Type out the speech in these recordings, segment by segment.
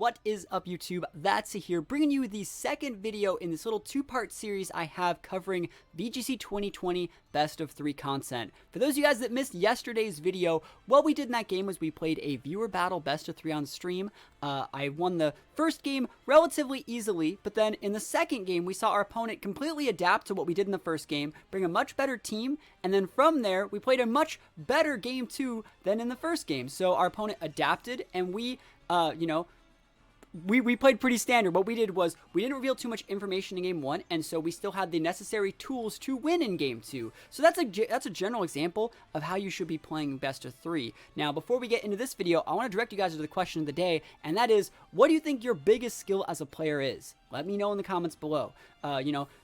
What is up, YouTube? That's here, bringing you the second video in this little two-part series I have covering VGC 2020 Best of 3 content. For those of you guys that missed yesterday's video, what we did in that game was we played a viewer battle Best of 3 on stream. I won the first game relatively easily, but then in the second game, we saw our opponent completely adapt to what we did in the first game, bring a much better team, and then from there, we played a much better game 2 than in the first game. So our opponent adapted, and we played pretty standard. What we did was we didn't reveal too much information in game 1, and so we still had the necessary tools to win in game 2. So that's a general example of how you should be playing best of 3. Now, before we get into this video, I want to direct you guys to the question of the day, and that is, what do you think your biggest skill as a player is? Let me know in the comments below.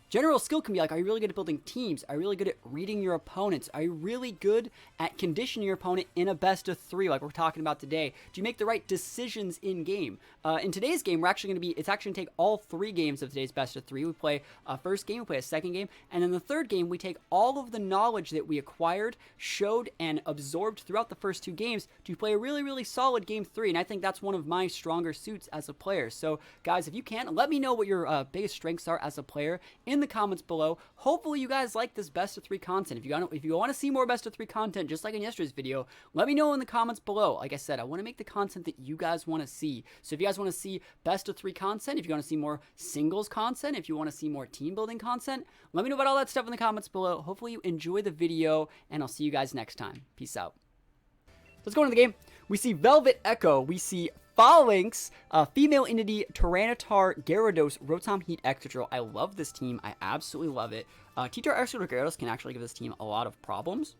General skill can be like, are you really good at building teams? Are you really good at reading your opponents? Are you really good at conditioning your opponent in a best of 3 like we're talking about today? Do you make the right decisions in game? In today's game, it's actually going to take all 3 games of today's best of 3. We play a first game, we play a second game, and in the third game, we take all of the knowledge that we acquired, showed, and absorbed throughout the first 2 games to play a really, really solid game 3, and I think that's one of my stronger suits as a player. So, guys, if you can, let me know what your biggest strengths are as a player in the comments below. Hopefully you guys like this best of 3 content. If you want to see more best of 3 content, just like in yesterday's video, let me know in the comments below. Like I said, I want to make the content that you guys want to see. So if you guys want to see best of 3 content, if you want to see more singles content, if you want to see more team building content, let me know about all that stuff in the comments below. Hopefully you enjoy the video, and I'll see you guys next time. Peace out. Let's go into the game. We see Velvet Echo. We see Falinks, Female Entity, Tyranitar, Gyarados, Rotom Heat, Excadrill. I love this team. I absolutely love it. T-Tar, Excadrill, Gyarados can actually give this team a lot of problems.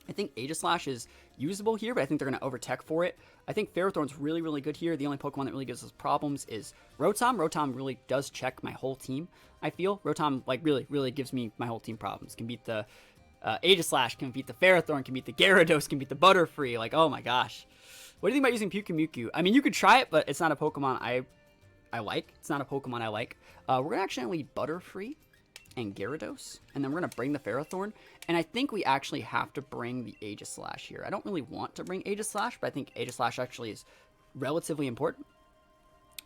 I think Aegislash is usable here, but I think they're going to overtech for it. I think Ferrothorn's really, really good here. The only Pokemon that really gives us problems is Rotom. Rotom really does check my whole team, I feel. Rotom, like, really, really gives me my whole team problems. Can beat the Aegislash, can beat the Ferrothorn, can beat the Gyarados, can beat the Butterfree. Like, oh my gosh. What do you think about using Pyukumuku? I mean, you could try it, but it's not a Pokemon I like. It's not a Pokemon I like. We're going to actually Butterfree and Gyarados, and then we're going to bring the Ferrothorn. And I think we actually have to bring the Aegislash here. I don't really want to bring Aegislash, but I think Aegislash actually is relatively important.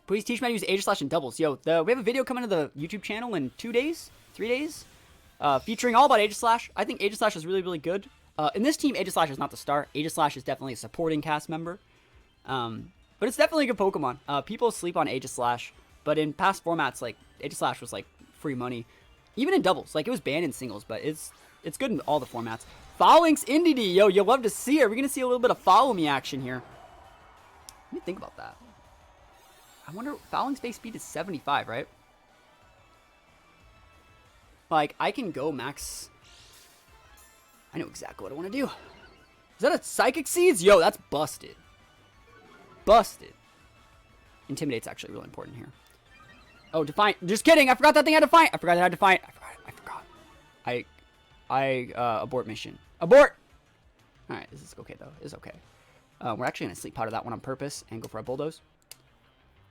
Please teach me how to use Aegislash in doubles. Yo, we have a video coming to the YouTube channel in 2 days, 3 days, featuring all about Aegislash. I think Aegislash is really, really good. In this team, Aegislash is not the star. Aegislash is definitely a supporting cast member. But it's definitely a good Pokemon. People sleep on Aegislash, but in past formats, like, Aegislash was, like, free money. Even in doubles. Like, it was banned in singles, but it's good in all the formats. Falinks Indeedee. Yo, you'll love to see it. We're going to see a little bit of follow me action here. Let me think about that. I wonder, Falinks base speed is 75, right? Like, I can go max. I know exactly what I want to do. Is that a Psychic Seeds? Yo, that's busted. Busted. Intimidate's actually really important here. Oh, Defiant. Just kidding. I forgot that thing had Defiant. I forgot it had Defiant. I forgot. Abort mission. Abort! Alright, this is okay, though. It's okay. We're actually going to Sleep Powder that one on purpose and go for a Bulldoze.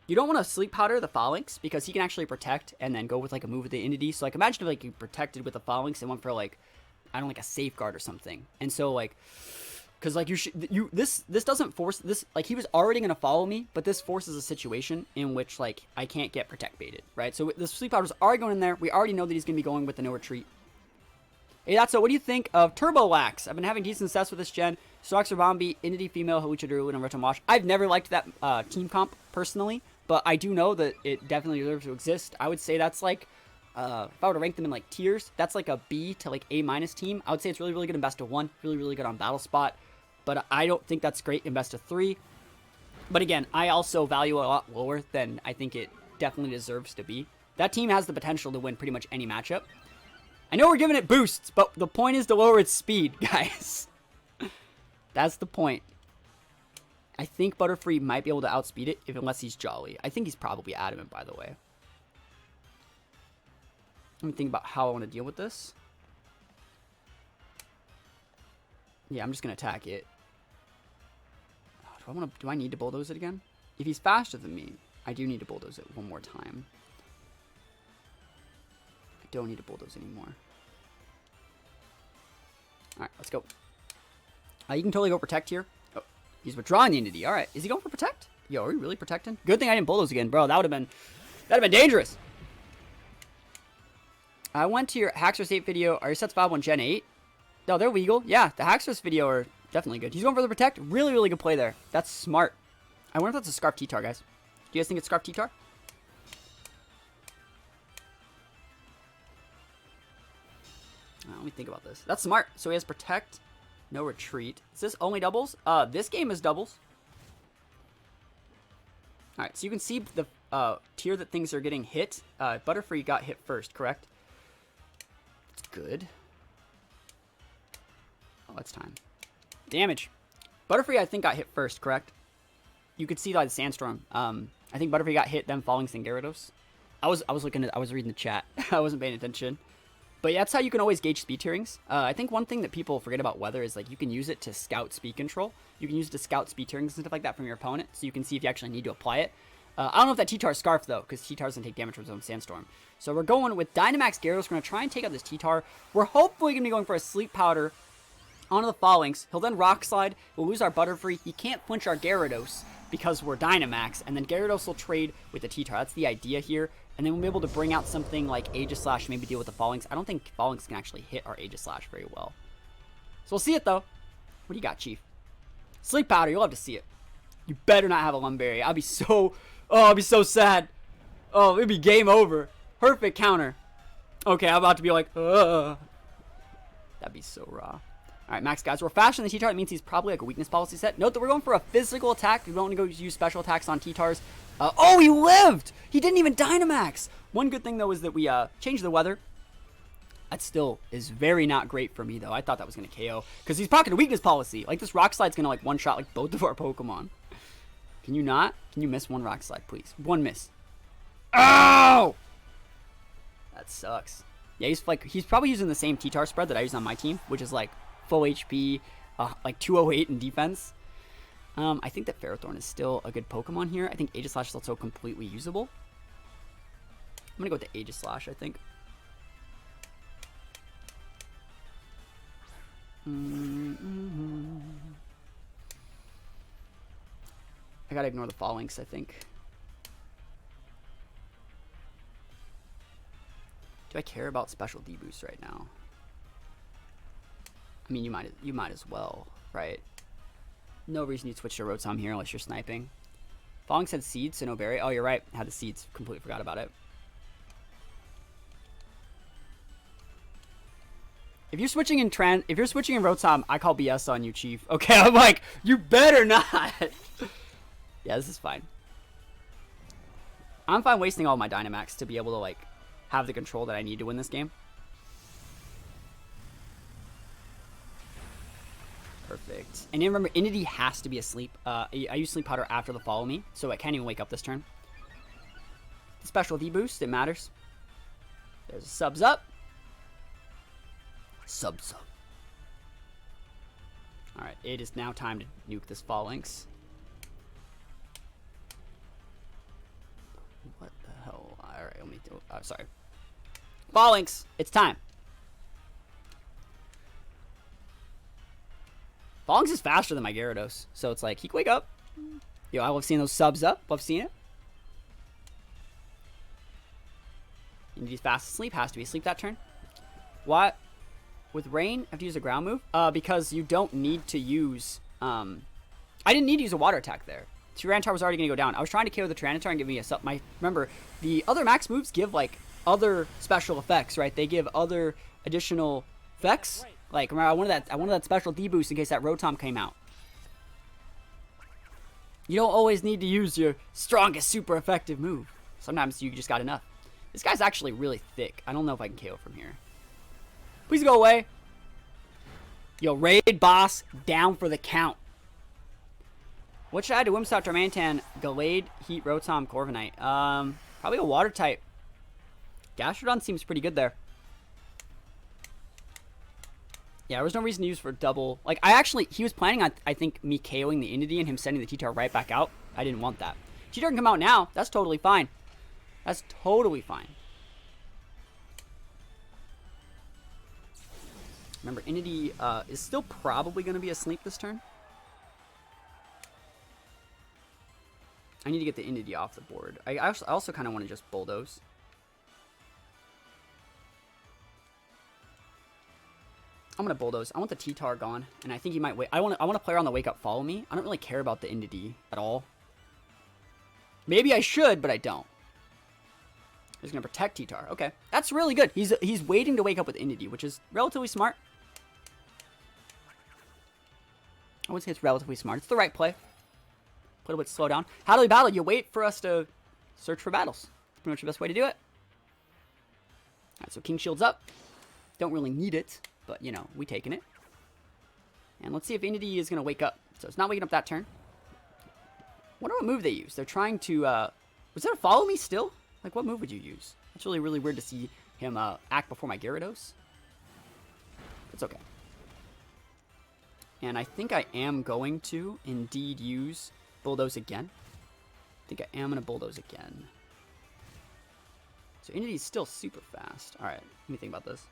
You don't want to Sleep Powder the Falinks because he can actually protect and then go with, like, a move with the Indeedee. So, like, imagine if, like, you protected with the Falinks and went for, like, I don't like a Safeguard or something. And so, like, because, like, this doesn't force this, like, he was already going to follow me, but this forces a situation in which, like, I can't get Protect baited, right? So the Sleep Powder's already going in there. We already know that he's going to be going with the No Retreat. Hey, that's so. What do you think of Turbolax? I've been having decent success with this gen. Stoxer Bombi, Indeedee Female, Hawlucha Druid, and Rotom Wash. I've never liked that team comp, personally, but I do know that it definitely deserves to exist. I would say that's, like, if I were to rank them in, like, tiers, that's like a B to, like, A- team. I would say it's really, really good in best of 1, really, really good on Battle Spot, but I don't think that's great in best of 3. But again, I also value it a lot lower than I think it definitely deserves to be. That team has the potential to win pretty much any matchup. I know we're giving it boosts, but the point is to lower its speed, guys. That's the point. I think Butterfree might be able to outspeed it unless he's Jolly. I think he's probably Adamant, by the way. Let me think about how I want to deal with this. Yeah, I'm just going to attack it. Do I need to Bulldoze it again? If he's faster than me, I do need to Bulldoze it one more time. I don't need to Bulldoze anymore. Alright, let's go. You can totally go Protect here. Oh, he's withdrawing the Entity. Alright, is he going for Protect? Yo, are we really protecting? Good thing I didn't bulldoze again, bro. That'd have been dangerous. I went to your Hacksaw 8 video. Are your sets viable in Gen 8? No, they're legal. Yeah, the Hacksaw video are definitely good. He's going for the protect. Really, really good play there. That's smart. I wonder if that's a Scarf T-Tar, guys. Do you guys think it's Scarf T-Tar? Let me think about this. That's smart. So he has protect, no retreat. Is this only doubles? This game is doubles. All right, so you can see the tier that things are getting hit. Butterfree got hit first, correct? That's good. Oh, that's time. Damage. Butterfree, I think, got hit first, correct? You could see by the Sandstorm. I think Butterfree got hit, then Falinks, then Gyarados. I was reading the chat. I wasn't paying attention. But yeah, that's how you can always gauge speed tierings. I think one thing that people forget about weather is like you can use it to scout speed control. You can use it to scout speed tierings and stuff like that from your opponent, so you can see if you actually need to apply it. I don't know if that T-Tar is Scarf though, because T-Tar doesn't take damage from his own Sandstorm. So we're going with Dynamax Gyarados. We're going to try and take out this T-Tar. We're hopefully going to be going for a Sleep Powder onto the Falinks. He'll then Rock Slide. We'll lose our Butterfree. He can't flinch our Gyarados because we're Dynamax, and then Gyarados will trade with the T-Tar. That's the idea here. And then we'll be able to bring out something like Aegislash, maybe deal with the Falinks. I don't think Falinks can actually hit our Aegislash very well. So we'll see it, though. What do you got, Chief? Sleep Powder, you'll have to see it. You better not have a Lumberry. I'd be so sad. Oh, it'd be game over. Perfect counter. Okay, I'm about to be like, ugh. That'd be so raw. Alright, Max, guys. We're faster than the T-Tar. That means he's probably like a weakness policy set. Note that we're going for a physical attack. We don't want to go use special attacks on T-Tars. Oh, he lived! He didn't even Dynamax! One good thing, though, is that we changed the weather. That still is very not great for me, though. I thought that was going to KO. Because he's pocketing a weakness policy. Like, this Rock Slide's going to, like, one-shot, like, both of our Pokemon. Can you not? Can you miss one Rock Slide, please? One miss. Oh! That sucks. Yeah, he's probably using the same T-Tar spread that I use on my team, which is, like, full HP, like 208 in defense. I think that Ferrothorn is still a good Pokemon here. I think Aegislash is also completely usable. I'm going to go with the Aegislash, I think. I got to ignore the Falinks, I think. Do I care about special D-boost right now? I mean, you might as well, right? No reason you'd switch to Rotom here unless you're sniping. Falinks had seeds, so no berry. Oh, you're right. Had the seeds. Completely forgot about it. If you're switching in Rotom, I call BS on you, Chief. Okay, I'm like, you better not. Yeah, this is fine. I'm fine wasting all my Dynamax to be able to like have the control that I need to win this game. Perfect. And remember, Inity has to be asleep. I use Sleep Powder after the Follow Me, so I can't even wake up this turn. The special D-boost, it matters. There's a subs up. Subs up. Alright, it is now time to nuke this Falinks. What the hell? Alright, let me do it. Sorry. Falinks, it's time. Falinks is faster than my Gyarados, so it's like, he can wake up. Yo, I love seeing those subs up. Love seeing it. Inity's fast asleep. Has to be asleep that turn. What? With Rain, I have to use a ground move? Because you don't need to use... I didn't need to use a water attack there. Tyranitar was already going to go down. I was trying to KO the Tyranitar and give me a... Remember, the other max moves give, like, other special effects, right? They give other additional effects. Like, remember, I wanted that special D-boost in case that Rotom came out. You don't always need to use your strongest super effective move. Sometimes you just got enough. This guy's actually really thick. I don't know if I can KO from here. Please go away. Yo, Raid Boss down for the count. What should I do? Whimsicott, Darmanitan, Gallade, Heat, Rotom, Corviknight. Probably a water type. Gastrodon seems pretty good there. Yeah, there was no reason to use for double. Like, he was planning on, I think, me KOing the Inity and him sending the T-Tar right back out. I didn't want that. T-Tar can come out now. That's totally fine. That's totally fine. Remember, Inity is still probably going to be asleep this turn. I need to get the Entity off the board. I also kind of want to just bulldoze. I'm gonna bulldoze. I want the T-Tar gone, and I think he might wait. I want a player on the wake up follow me. I don't really care about the Entity at all. Maybe I should, but I don't. He's gonna protect T-Tar. Okay, that's really good. He's waiting to wake up with Entity, which is relatively smart. I would say it's relatively smart. It's the right play. Play a little bit slow down. How do we battle? You wait for us to search for battles. Pretty much the best way to do it. Alright, so King Shield's up. Don't really need it, but, you know, we taking it. And let's see if Entity is going to wake up. So it's not waking up that turn. Wonder what move they use. They're trying to, was that a follow me still? Like, what move would you use? It's really, really weird to see him act before my Gyarados. It's okay. And I think I am going to indeed use Bulldoze again. I think I am going to Bulldoze again. So Entity is still super fast. Alright, let me think about this.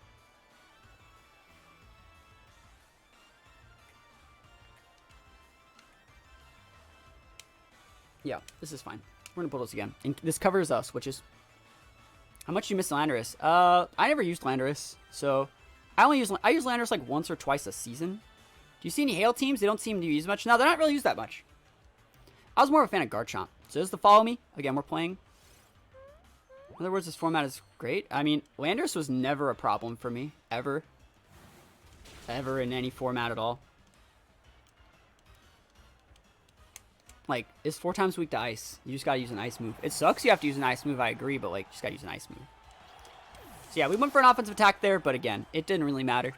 Yeah, this is fine. We're going to Bulldoze again. And this covers switches. How much do you miss Landorus? I never used Landorus. So, I use Landorus like once or twice a season. Do you see any Hail teams? They don't seem to use much. No, they're not really used that much. I was more of a fan of Garchomp. So this is the follow me. Again, we're playing. In other words, this format is great. I mean, Landorus was never a problem for me. Ever. Ever in any format at all. Like, it's 4 times weak to ice. You just gotta use an ice move. It sucks you have to use an ice move, I agree, but like, you just gotta use an ice move. So yeah, we went for an offensive attack there, but again, it didn't really matter.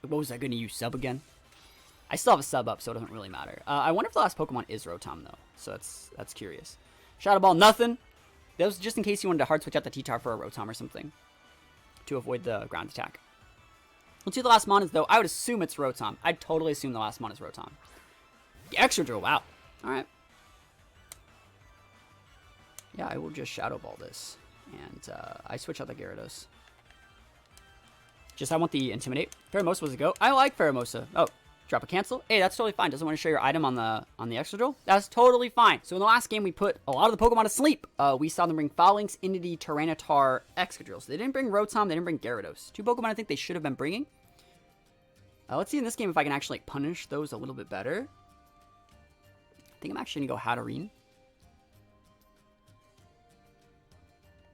What was I gonna use? Sub again? I still have a sub up, so it doesn't really matter. I wonder if the last Pokemon is Rotom, though. So that's curious. Shadow Ball, nothing. That was just in case you wanted to hard switch out the T-Tar for a Rotom or something. To avoid the ground attack. Let's see what the last mon is, though. I would assume it's Rotom. I'd totally assume the last mon is Rotom. The extra drill, wow. Alright. Yeah, I will just Shadow Ball this. And I switch out the Gyarados. Just I want the Intimidate. Pheromosa was a go. I like Pheromosa. Oh, drop a cancel. Hey, that's totally fine. Doesn't want to show your item on the extra drill. That's totally fine. So in the last game, we put a lot of the Pokemon to sleep. We saw them bring Falinks, Entity, Tyranitar, Excadrill. So they didn't bring Rotom. They didn't bring Gyarados. 2 Pokemon I think they should have been bringing. Let's see in this game if I can actually punish those a little bit better. I think I'm actually going to go Hatterene.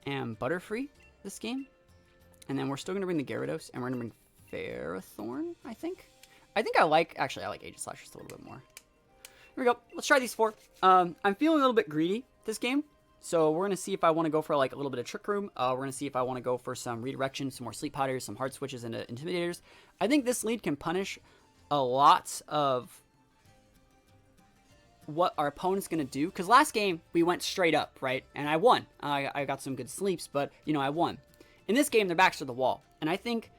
And Butterfree this game. And then we're still going to bring the Gyarados, and we're going to bring Ferrothorn, I think. I like Aegislash just a little bit more. Here we go. Let's try these 4. I'm feeling a little bit greedy this game. So we're going to see if I want to go for like a little bit of Trick Room. We're going to see if I want to go for some Redirection, some more Sleep Powders, some Hard Switches into Intimidators. I think this lead can punish a lot of what our opponent's going to do. Because last game, we went straight up, right? And I won. I got some good sleeps, but, you know, I won. In this game, their backs to the wall. And I think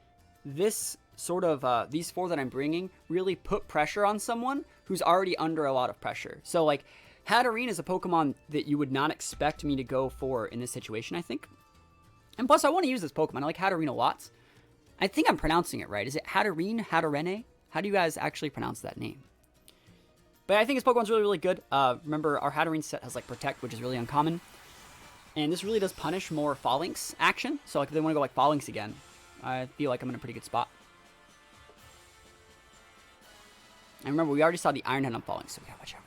this sort of, these 4 that I'm bringing really put pressure on someone who's already under a lot of pressure. So, like, Hatterene is a Pokemon that you would not expect me to go for in this situation, I think. And plus, I want to use this Pokemon. I like Hatterene a lot. I think I'm pronouncing it right. Is it Hatterene? Hatterene? How do you guys actually pronounce that name? But I think this Pokemon's really, really good. Remember, our Hatterene set has, like, Protect, which is really uncommon. And this really does punish more Falinks action. So, like, if they want to go, like, Falinks again, I feel like I'm in a pretty good spot. And remember, we already saw the Iron Head on Falinks, so we gotta watch out.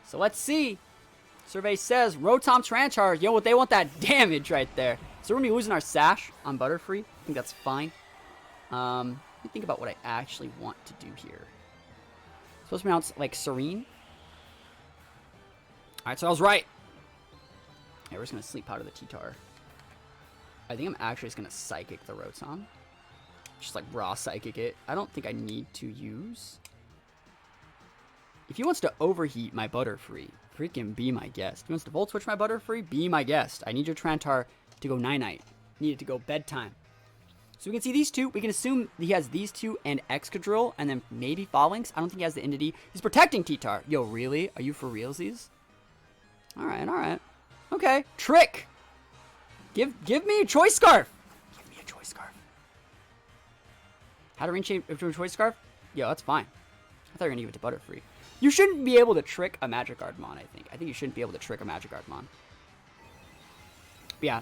So, let's see. Survey says, Rotom Tyranitar. Yo, they want that damage right there. So, we're gonna be losing our Sash on Butterfree. I think that's fine. Let me think about what I actually want to do here. Supposed to pronounce, like, Serene. Alright, so I was right. Yeah, we're just going to Sleep Powder the T-Tar. I think I'm actually just going to Psychic the Rotom. Just like raw Psychic it. I don't think I need to use. If he wants to overheat my Butterfree, freaking be my guest. If he wants to Volt Switch my Butterfree, be my guest. I need your Tyranitar to go night-night. Need it to go bedtime. So we can see these 2. We can assume he has these 2 and Excadrill and then maybe Falinks. I don't think he has the Entity. He's protecting T-Tar. Yo, really? Are you for realsies? Alright, alright. Okay, Trick. Give me a Choice Scarf. Give me a Choice Scarf. How to ring chain Choice Scarf? Yo, that's fine. I thought you were gonna give it to Butterfree. You shouldn't be able to trick a Magikarpmon, I think. I think you shouldn't be able to trick a Magikarpmon. But yeah.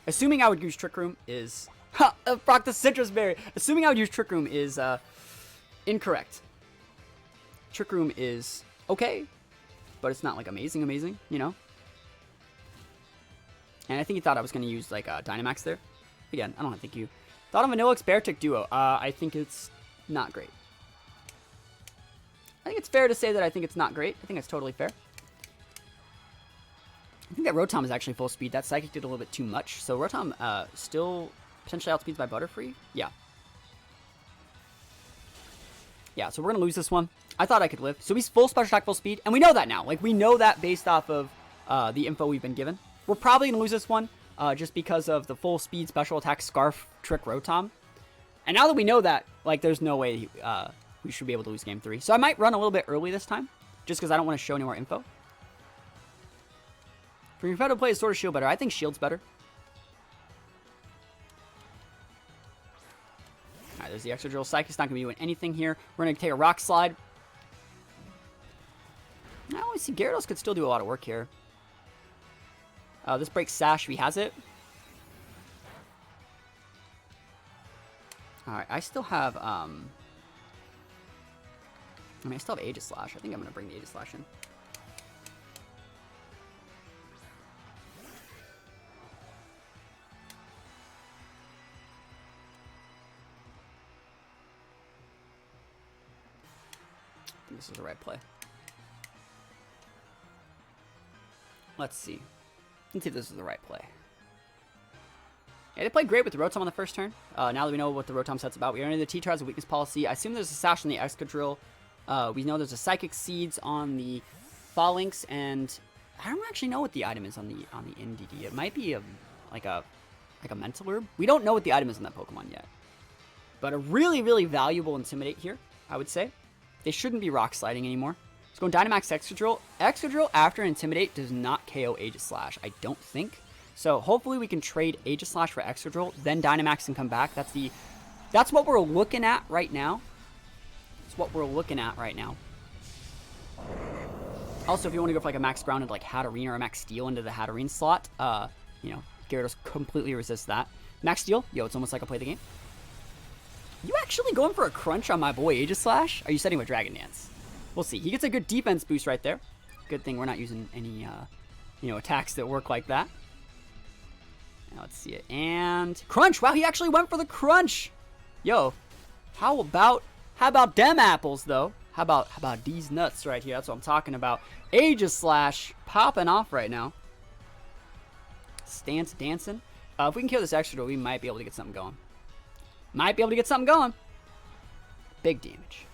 Assuming I would use Trick Room is... Ha! Proc the Citrus Berry! Assuming I would use Trick Room is incorrect. Trick Room is okay, but it's not like amazing, you know? And I think you thought I was going to use like Dynamax there. Again, I don't think you thought of Vanillix Beartic Duo. I think it's not great. I think it's fair to say that I think it's not great. I think it's totally fair. I think that Rotom is actually full speed. That Psychic did a little bit too much. So Rotom still potentially outspeeds by Butterfree? Yeah. Yeah, so we're going to lose this one. I thought I could live. So he's full special attack, full speed. And we know that now. Like, we know that based off of the info we've been given. We're probably going to lose this one just because of the full speed special attack Scarf Trick Rotom. And now that we know that, like, there's no way we should be able to lose game 3. So I might run a little bit early this time, just because I don't want to show any more info. For your to play is Sword or Shield better. I think Shield's better. Alright, there's the extra drill. Psychic's not going to be doing anything here. We're going to take a Rock Slide. Now I see Gyarados could still do a lot of work here. This breaks Sash if he has it. Alright, I still have, I still have Aegislash. I think I'm going to bring the Aegislash in. I think this is the right play. Let's see. Let's see if this is the right play. Yeah, they played great with the Rotom on the first turn. Now that we know what the Rotom set's about, we already know the T-Tar has a weakness policy. I assume there's a Sash on the Excadrill. We know there's a Psychic Seeds on the Falinks, and I don't actually know what the item is on the NDD. It might be like a Mental Herb. We don't know what the item is on that Pokemon yet. But a really, really valuable Intimidate here, I would say. They shouldn't be Rock Sliding anymore. Let's go Dynamax Excadrill. Excadrill after Intimidate does not KO Aegislash, I don't think. So hopefully we can trade Aegislash for Excadrill, then Dynamax can come back. That's what we're looking at right now. That's what we're looking at right now. Also, if you want to go for like a Max Grounded like Hatterene or a Max Steel into the Hatterene slot, you know, Gyarados completely resists that. Max Steel, yo, it's almost like I play the game. You actually going for a crunch on my boy Aegislash? Are you setting with Dragon Dance? We'll see. He gets a good defense boost right there. Good thing we're not using any, you know, attacks that work like that. Now let's see it. And crunch. Wow, he actually went for the crunch. Yo, how about them apples though? How about these nuts right here? That's what I'm talking about. Aegislash popping off right now. Stance dancing. If we can kill this extra, we might be able to get something going. Big damage.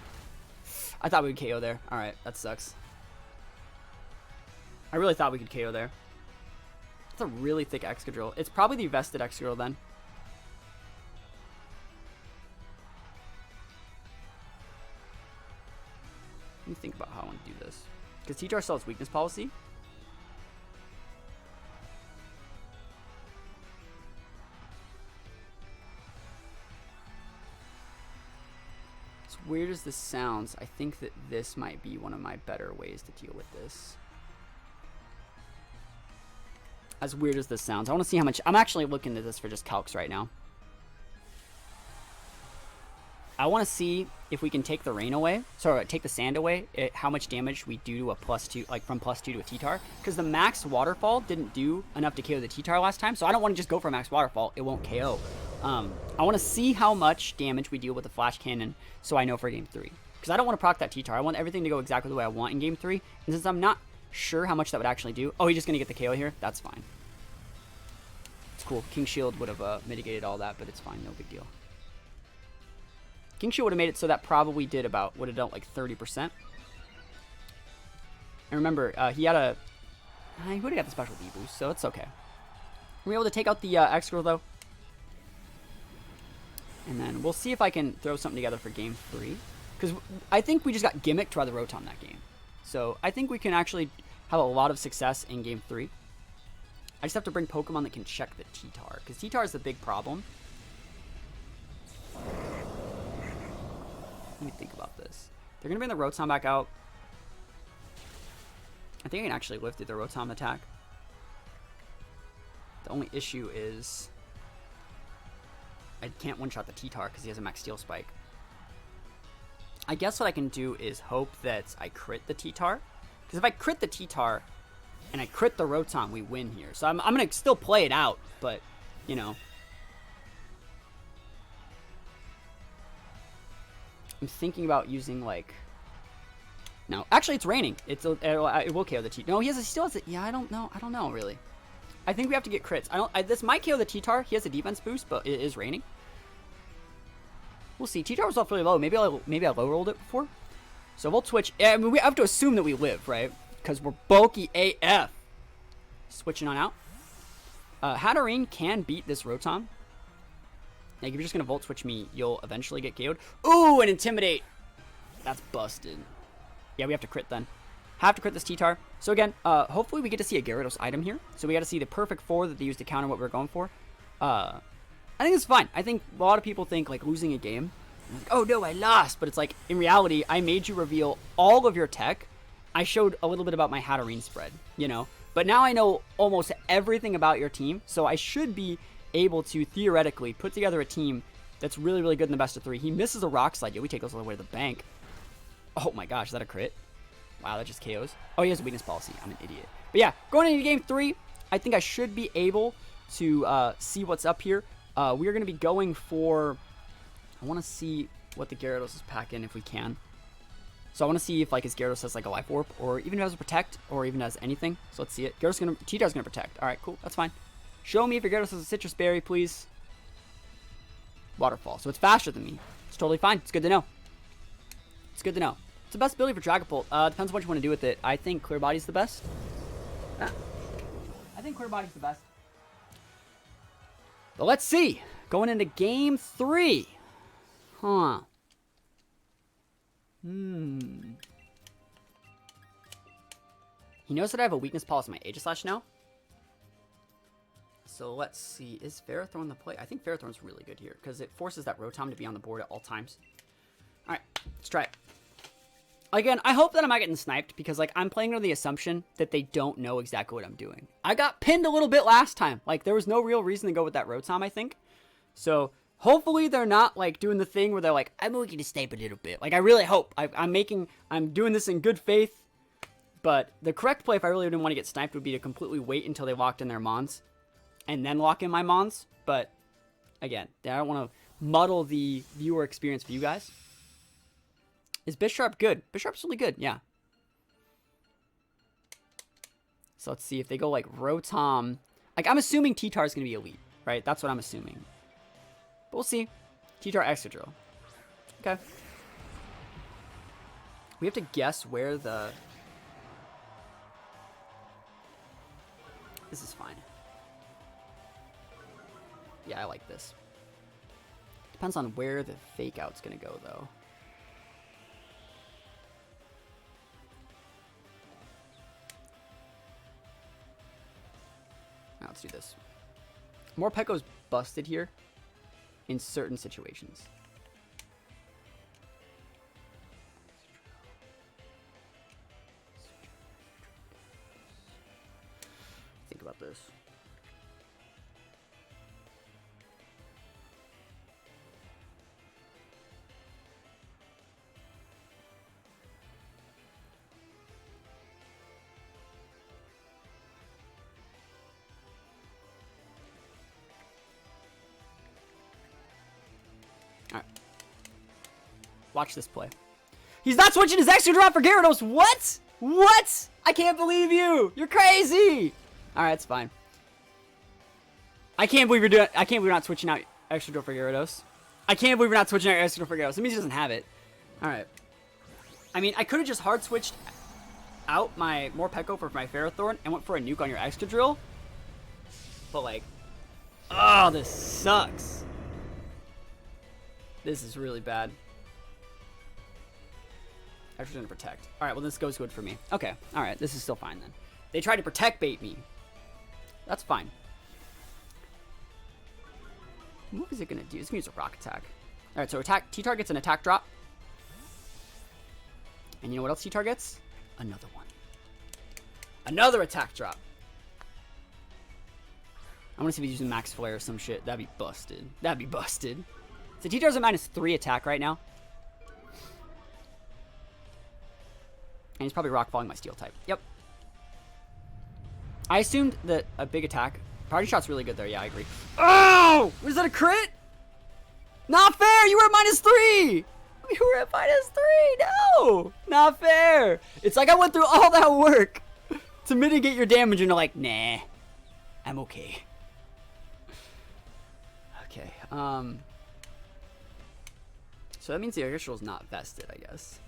I thought we would KO there. Alright, that sucks. I really thought we could KO there. It's a really thick Excadrill. It's probably the vested Excadrill then. Let me think about how I want to do this. Because T-Tar still has weakness policy. As weird as this sounds, I think that this might be one of my better ways to deal with this. As weird as this sounds, I want to see how much... I'm actually looking at this for just calcs right now. I want to see if we can take the rain away. Sorry, take the sand away. How much damage we do to a +2, like from +2 to a T-Tar. Because the max waterfall didn't do enough to KO the T-Tar last time. So I don't want to just go for a max waterfall. It won't KO. I want to see how much damage we deal with the Flash Cannon so I know for game 3. Because I don't want to proc that T-Tar. I want everything to go exactly the way I want in game 3. And since I'm not sure how much that would actually do... Oh, he's just going to get the KO here? That's fine. It's cool. King Shield would have mitigated all that, but it's fine. No big deal. King Shield would have made it so that probably did about... Would have dealt like 30%. And remember, he had a... He would have got the special D boost, so it's okay. Were we able to take out the Excadrill, though? And then we'll see if I can throw something together for game 3. Because I think we just got gimmicked by the Rotom that game. So I think we can actually have a lot of success in game 3. I just have to bring Pokemon that can check the T-Tar. Because T-Tar is the big problem. Let me think about this. They're going to bring the Rotom back out. I think I can actually live through the Rotom attack. The only issue is I can't one-shot the T-Tar because he has a max steel spike. I guess what I can do is hope that I crit the T-Tar. Because if I crit the T-Tar and I crit the Rotom, we win here. So I'm going to still play it out, but, you know. I'm thinking about using, like... No, actually, it's raining. It will KO the T. No, he still has it. Yeah, I don't know. I don't know, really. I think we have to get crits. This might KO the T-Tar. He has a defense boost, but it is raining. We'll see. T-Tar was off really low. Maybe I low rolled it before. So we'll switch. I mean, we have to assume that we live, right? Because we're bulky AF. Switching on out. Hatterene can beat this Rotom. Like, if you're just going to Volt Switch me, you'll eventually get KO'd. Ooh, and Intimidate. That's busted. Yeah, we have to crit then. Have to crit this T-Tar. So again, hopefully we get to see a Gyarados item here. So we got to see the perfect 4 that they used to counter what we're going for. I think it's fine. I think a lot of people think, like, losing a game, like, oh no, I lost. But it's like, in reality, I made you reveal all of your tech. I showed a little bit about my Hatterene spread, you know. But now I know almost everything about your team. So I should be able to, theoretically, put together a team that's really, really good in the best of 3. He misses a Rock Slide. Yeah, we take those all the way to the bank. Oh my gosh, is that a crit? Wow, that just KOs. Oh, he has a weakness policy. I'm an idiot. But yeah, going into game 3, I think I should be able to see what's up here. We are going to be going for... I want to see what the Gyarados is packing if we can. So I want to see if, like, his Gyarados has, like, a Life Orb, or even if it has a Protect, or even has anything. So let's see it. T-Tar's going to Protect. All right, cool. That's fine. Show me if your Gyarados has a Citrus Berry, please. Waterfall. So it's faster than me. It's totally fine. It's good to know. It's good to know. It's the best ability for Dragapult. Depends on what you want to do with it. I think Clear Body's the best. I think Clear Body's the best. But let's see. Going into game 3. Huh. He knows that I have a weakness policy on my Aegislash now. So let's see. Is Ferrothorn the play? I think Ferrothorn's really good here because it forces that Rotom to be on the board at all times. All right, let's try it. Again, I hope that I'm not getting sniped because, like, I'm playing under the assumption that they don't know exactly what I'm doing. I got pinned a little bit last time. Like, there was no real reason to go with that Rotom, I think. So, hopefully they're not, like, doing the thing where they're like, I'm looking to snipe a little bit. Like, I really hope. I'm doing this in good faith. But the correct play, if I really didn't want to get sniped, would be to completely wait until they locked in their Mons. And then lock in my Mons. But, again, I don't want to muddle the viewer experience for you guys. Is Bisharp good? Bisharp's really good, yeah. So let's see if they go like Rotom. Like, I'm assuming T-Tar is going to be elite, right? That's what I'm assuming. But we'll see. T-Tar Excadrill. Okay. We have to guess where the... This is fine. Yeah, I like this. Depends on where the Fake Out's going to go, though. Now let's do this. Morpeko's busted here in certain situations. Think about this. Alright. Watch this play. He's not switching his extra drop for Gyarados. What? What? I can't believe you. You're crazy. Alright, it's fine. I can't believe you're doing... I can't believe you're not switching out extra drop for Gyarados. I can't believe you're not switching out extra drop for Gyarados. It means he doesn't have it. Alright. I mean, I could have just hard switched out my Morpeko for my Ferrothorn and went for a nuke on your Excadrill. But, like... Oh, this sucks. This is really bad. Actually, gonna protect. All right, well, this goes good for me. Okay, all right, this is still fine then. They tried to protect bait me. That's fine. What is it gonna do? It's gonna use a rock attack. All right, so attack. T-Tar gets an attack drop. And you know what else T-Tar gets? Another one. Another attack drop. I want to see if he's using max flare or some shit. That'd be busted. That'd be busted. So T-Tar's at -3 attack right now. And he's probably rock falling my steel type. Yep. I assumed that a big attack. Party shot's really good there. Yeah, I agree. Oh! Was that a crit? Not fair! You were at -3! You were at -3! No! Not fair! It's like I went through all that work to mitigate your damage and you're like, nah. I'm okay. Okay, so that means the Air is not vested, I guess.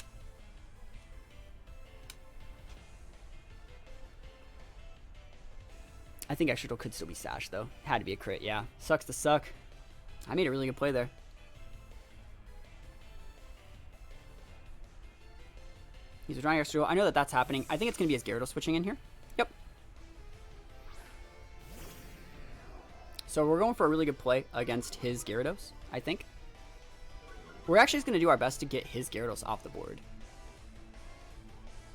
I think Extra could still be sashed, though. Had to be a crit, yeah. Sucks to suck. I made a really good play there. He's withdrawing Extra. I know that that's happening. I think it's going to be his Gyarados switching in here. Yep. So we're going for a really good play against his Gyarados, I think. We're actually just going to do our best to get his Gyarados off the board.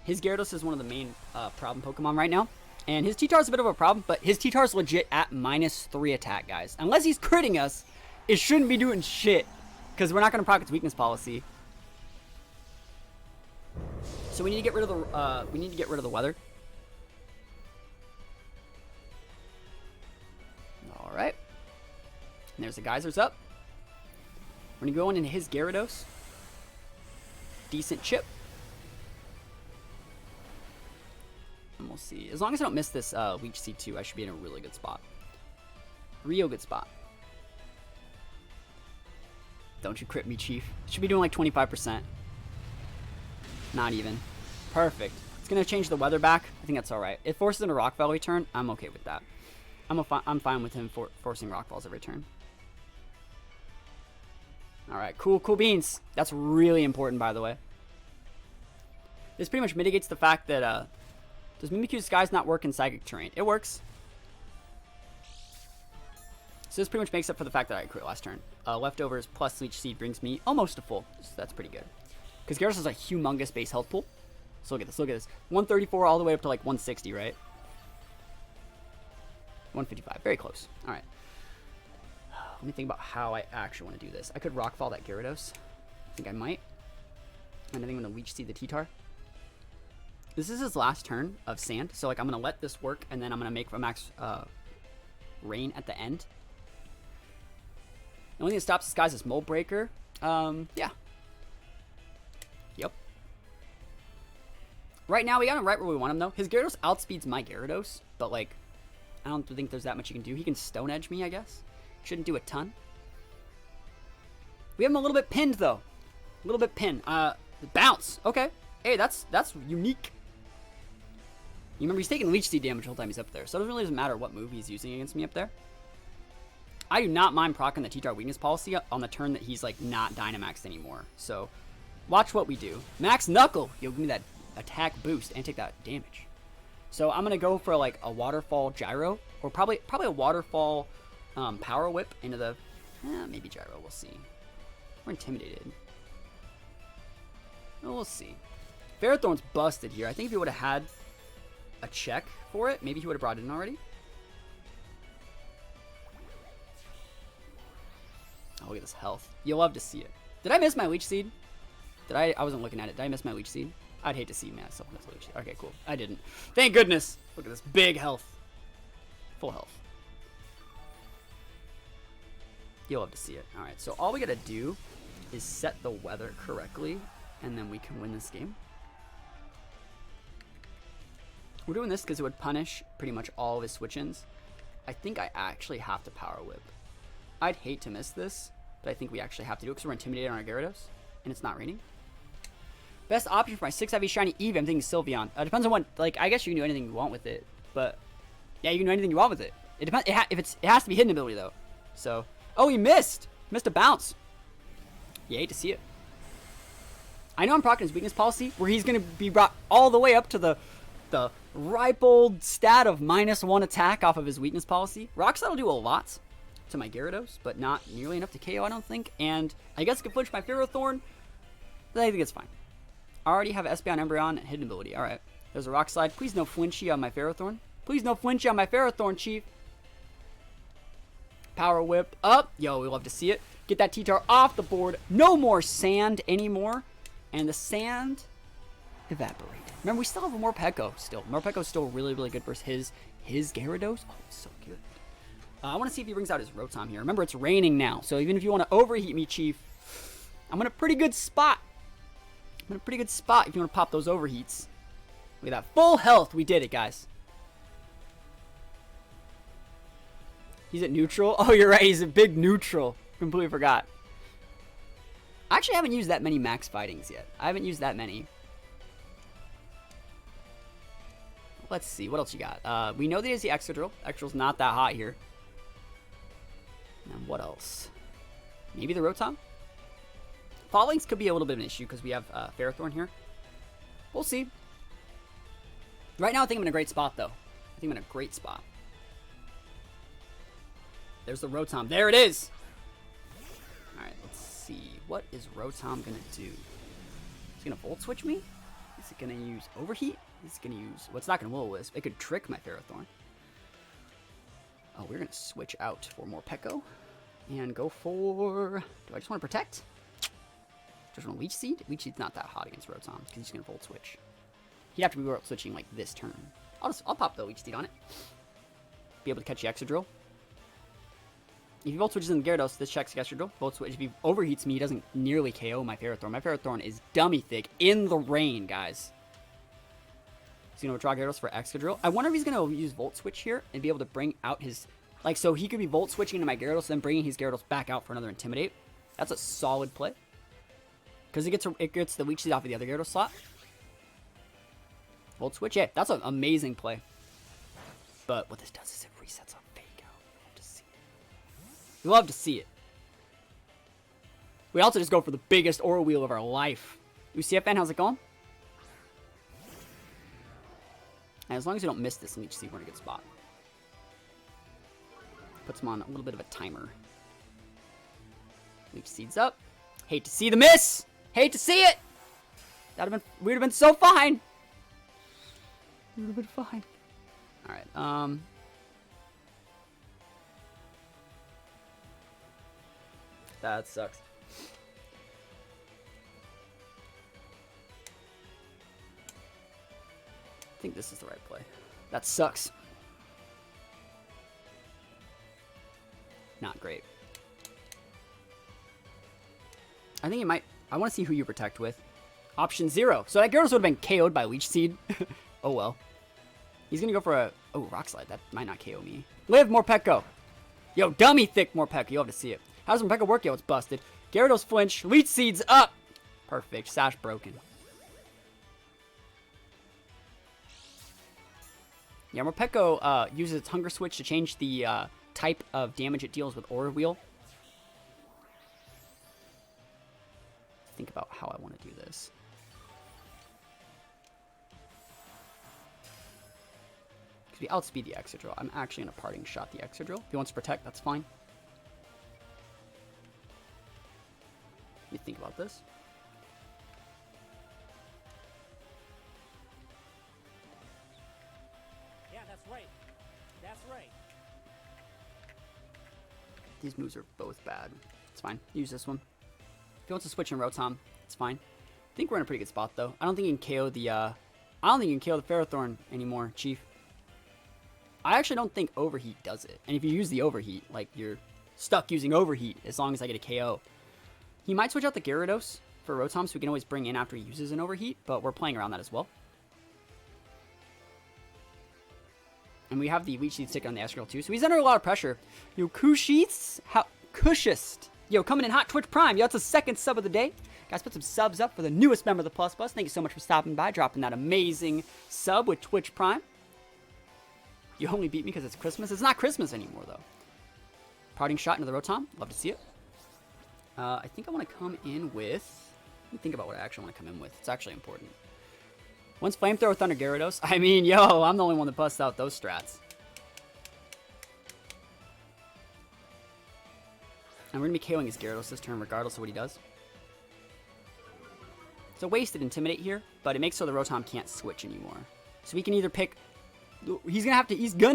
His Gyarados is one of the main problem Pokemon right now. And his T-Tar is a bit of a problem, but his T-Tar is legit at -3 attack, guys. Unless he's critting us, it shouldn't be doing shit. Because we're not going to proc its weakness policy. So we need to get rid of the weather. Alright. And there's the geysers up. We're going to go into his Gyarados. Decent chip. And we'll see. As long as I don't miss this Leech Seed 2, I should be in a really good spot. Real good spot. Don't you crit me, Chief. Should be doing like 25%. Not even. Perfect. It's going to change the weather back. I think that's alright. It forces in a Rock Fall return. I'm okay with that. I'm fine with him forcing Rock Falls every turn. Alright, cool beans. That's really important, by the way. This pretty much mitigates the fact that, does Mimikyu's Skies not work in Psychic Terrain? It works. So this pretty much makes up for the fact that I crit last turn. Leftovers plus Leech Seed brings me almost to full. So that's pretty good. Because Gyarados has a humongous base health pool. So look at this, look at this. 134 all the way up to like 160, right? 155, very close. Alright. Let me think about how I actually want to do this. I could Rockfall that Gyarados. I think I might. And I think I'm going to Leech Seed the T-Tar. This is his last turn of Sand, so like I'm going to let this work, and then I'm going to make a max Rain at the end. The only thing that stops this guy is Mold Breaker. Yeah. Yep. Right now, we got him right where we want him, though. His Gyarados outspeeds my Gyarados, but like, I don't think there's that much he can do. He can Stone Edge me, I guess. Shouldn't do a ton. We have him a little bit pinned, though. A little bit pinned. Bounce. Okay. Hey, that's unique. You remember, he's taking Leech Seed damage the whole time he's up there, so it really doesn't matter what move he's using against me up there. I do not mind proccing the T-Tar weakness policy on the turn that he's, like, not Dynamaxed anymore. So, watch what we do. Max Knuckle! You'll give me that attack boost and take that damage. So, I'm going to go for, like, a Waterfall Gyro, or probably a Waterfall Power Whip into the... maybe Gyro, we'll see. We're intimidated. Well, we'll see. Ferrothorn's busted here. I think if he would have had a check for it, maybe he would have brought it in already. Oh, look at this health. You'll love to see it. Did I miss my Leech Seed? I wasn't looking at it. Did I miss my Leech Seed? I'd hate to see myself miss Leech Seed. Okay, cool. I didn't. Thank goodness. Look at this big health. Full health. You'll love to see it. Alright, so all we gotta do is set the weather correctly, and then we can win this game. We're doing this because it would punish pretty much all of his switch-ins. I think I actually have to Power Whip. I'd hate to miss this, but I think we actually have to do it because we're intimidated on our Gyarados, and it's not raining. Best option for my 6IV Shiny Eevee, I'm thinking Sylveon. Depends on what, like, I guess you can do anything you want with it, but, yeah, you can do anything you want with it. It depends, it has to be hidden ability, though. So, oh, he missed! Missed a bounce. You hate to see it. I know I'm proccing his weakness policy, where he's going to be brought all the way up to the ripe old stat of -1 attack off of his weakness policy. Rock Slide will do a lot to my Gyarados, but not nearly enough to KO, I don't think. And I guess I can flinch my Ferrothorn, but I think it's fine. I already have Espeon, Embryon, and hidden ability. Alright. There's a Rock Slide. Please no flinchy on my Ferrothorn. Please no flinchy on my Ferrothorn, Chief. Power Whip up. Yo, we love to see it. Get that T-Tar off the board. No more sand anymore. And the sand evaporated. Remember, we still have a Morpeko still. Morpeko's still really, really good versus his Gyarados. Oh, it's so good. I want to see if he brings out his Rotom here. Remember, it's raining now. So even if you want to overheat me, Chief, I'm in a pretty good spot. I'm in a pretty good spot if you want to pop those overheats. Look at that. Full health. We did it, guys. He's at neutral. Oh, you're right. He's a big neutral. Completely forgot. I actually haven't used that many max fightings yet. I haven't used that many. Let's see. What else you got? We know that he has the Excadrill. Excadrill's not that hot here. And what else? Maybe the Rotom? Falinks could be a little bit of an issue because we have Ferrothorn here. We'll see. Right now, I think I'm in a great spot, though. I think I'm in a great spot. There's the Rotom. There it is! Alright, let's see. What is Rotom going to do? Is he going to Volt Switch me? Is it going to use Overheat? Is it going to use... Well, it's not going to Will-O-Wisp. It could trick my Ferrothorn. Oh, we're going to switch out for more Morpeko. And go for... Do I just want to Protect? Just want to Leech Seed? Leech Seed's not that hot against Rotom because he's going to Volt Switch. He'd have to be Volt Switching like this turn. I'll pop the Leech Seed on it. Be able to catch the Excadrill. If he Volt Switches in the Gyarados, this checks Excadrill. Volt Switch. If he overheats me, he doesn't nearly KO my Ferrothorn. My Ferrothorn is dummy thick in the rain, guys. He's going to withdraw Gyarados for Excadrill. I wonder if he's going to use Volt Switch here and be able to bring out his... Like, so he could be Volt Switching into my Gyarados, then bringing his Gyarados back out for another Intimidate. That's a solid play. Because it gets the Leech Seed off of the other Gyarados slot. Volt Switch. Yeah, that's an amazing play. But what this does is it resets on Fake Out. Love to see it. We love to see it. We also just go for the biggest Aura Wheel of our life. UCFN, how's it going? And as long as you don't miss this Leech Seed, we're in a good spot. Puts him on a little bit of a timer. Leech Seed's up. Hate to see the miss! Hate to see it! We'd have been so fine! We would have been fine. Alright, that sucks. I think this is the right play. That sucks. Not great. I think it might... I want to see who you protect with. Option 0. So that Gyarados would have been KO'd by Leech Seed. Oh well. He's going to go for a... Oh, Rock Slide. That might not KO me. Live, Morpeko. Yo, dummy thick Morpeko. You'll have to see it. How does Morpeko work? Yo, it's busted. Gyarados flinch. Leech Seed's up. Perfect. Sash broken. Yeah, Morpeko uses its Hunger Switch to change the type of damage it deals with Aura Wheel. Think about how I want to do this. Because we outspeed the Excadrill. I'm actually going to Parting Shot the Excadrill. If he wants to Protect, that's fine. Let me think about this. Yeah, that's right. That's right. These moves are both bad. It's fine. Use this one. If he wants to switch in Rotom, it's fine. I think we're in a pretty good spot, though. I don't think you can KO the, I don't think you can KO the Ferrothorn anymore, Chief. I actually don't think Overheat does it. And if you use the Overheat, like, you're stuck using Overheat as long as I get a KO. He might switch out the Gyarados for Rotom, so we can always bring in after he uses an Overheat, but we're playing around that as well. And we have the Leech Seed stick on the Excadrill, too, so he's under a lot of pressure. Yo, Kushist, Kushist. Yo, coming in hot, Twitch Prime. Yo, that's the second sub of the day. Guys, put some subs up for the newest member of the Plus Bus. Thank you so much for stopping by, dropping that amazing sub with Twitch Prime. You only beat me because it's Christmas. It's not Christmas anymore, though. Parting Shot into the Rotom. Love to see it. I think I want to come in with... Let me think about what I actually want to come in with. It's actually important. Once Flamethrower Thunder Gyarados. I mean, yo, I'm the only one that busts out those strats. And we're going to be KOing his Gyarados this turn regardless of what he does. It's a wasted Intimidate here, but it makes so the Rotom can't switch anymore. So he can either pick, he's gonna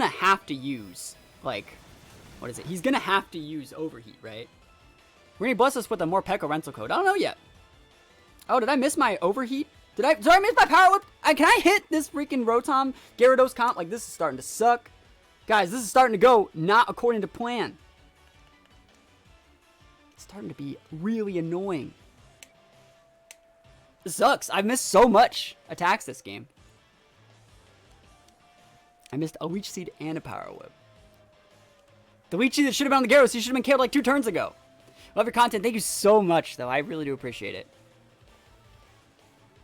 have to use, like, what is it? He's gonna have to use Overheat, right? We're gonna bless us with a more Pekka rental code. I don't know yet. Oh, did I miss my Overheat? Did I miss my Power Whip? Can I hit this freaking Rotom Gyarados comp? Like, this is starting to suck. Guys, this is starting to go not according to plan. It's starting to be really annoying. This sucks. I've missed so much attacks this game. I missed a Leech Seed and a Power Whip. The Leech Seed that should have been on the Gyarados, he should have been killed like 2 turns ago. Love your content. Thank you so much, though. I really do appreciate it.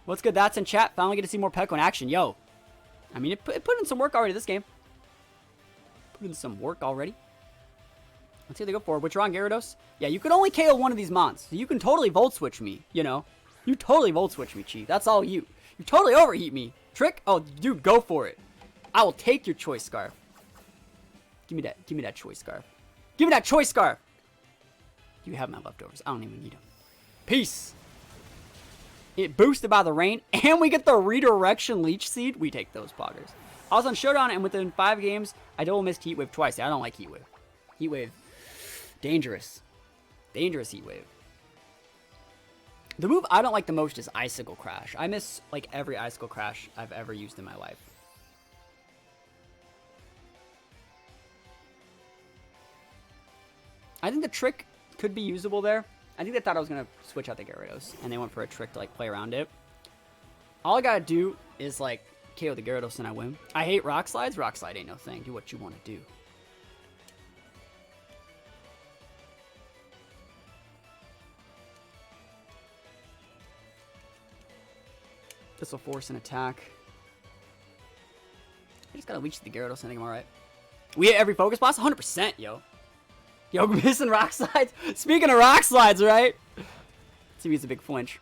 What's good? That's in chat. Finally get to see more Pekka in action. Yo. I mean, it put in some work already this game. Put in some work already. Let's see what they go for. Which are on Gyarados? Yeah, you can only KO one of these mons. So you can totally Volt Switch me, you know. You totally Volt Switch me, Chief. That's all you. You totally Overheat me. Trick? Oh, dude, go for it. I will take your Choice Scarf. Give me that. Give me that Choice Scarf. Give me that Choice Scarf. You have my leftovers. I don't even need them. Peace. It boosted by the rain, and we get the Redirection Leech Seed. We take those poggers. I was on Showdown, and within 5 games, I double missed Heat Wave twice. I don't like Heat Wave. Heat Wave. Dangerous. Dangerous Heat Wave. The move I don't like the most is Icicle Crash. I miss, like, every Icicle Crash I've ever used in my life. I think the trick could be usable there. I think they thought I was going to switch out the Gyarados, and they went for a trick to, like, play around it. All I got to do is, like, KO the Gyarados and I win. I hate Rock Slides. Rock Slide ain't no thing. Do what you want to do. This will force an attack. I just got to leech the Gyarados. I think I'm alright. We hit every focus boss? 100%, yo. Yo, missing Rock Slides. Speaking of Rock Slides, right? Let's see if he's a big flinch.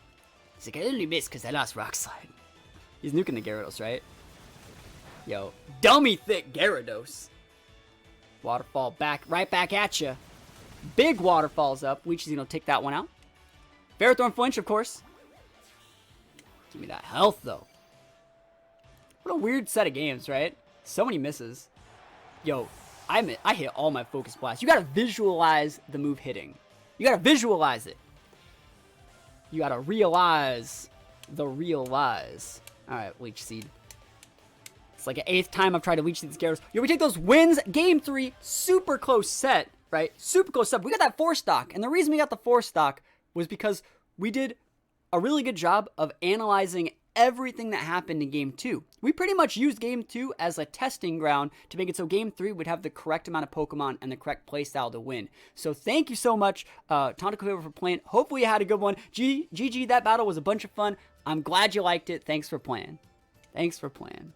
He's like, I only missed because I lost Rock Slide. He's nuking the Gyarados, right? Yo, dummy thick Gyarados. Waterfall back, right back at you. Big waterfalls up. Leech is going to take that one out. Ferrothorn flinch, of course. Give me that health, though. What a weird set of games, right? So many misses. Yo, I hit all my focus blasts. You gotta visualize the move hitting. You gotta visualize it. You gotta realize the realize. Alright, Leech Seed. It's like an 8th time I've tried to Leech Seed these Gyarados. Yo, we take those wins. Game 3, super close set, right? Super close set. We got that 4 stock. And the reason we got the 4 stock was because we did a really good job of analyzing everything that happened in Game 2. We pretty much used Game 2 as a testing ground to make it so Game 3 would have the correct amount of Pokemon and the correct playstyle to win. So thank you so much, Tonto for playing. Hopefully you had a good one. GG, that battle was a bunch of fun. I'm glad you liked it. Thanks for playing. Thanks for playing.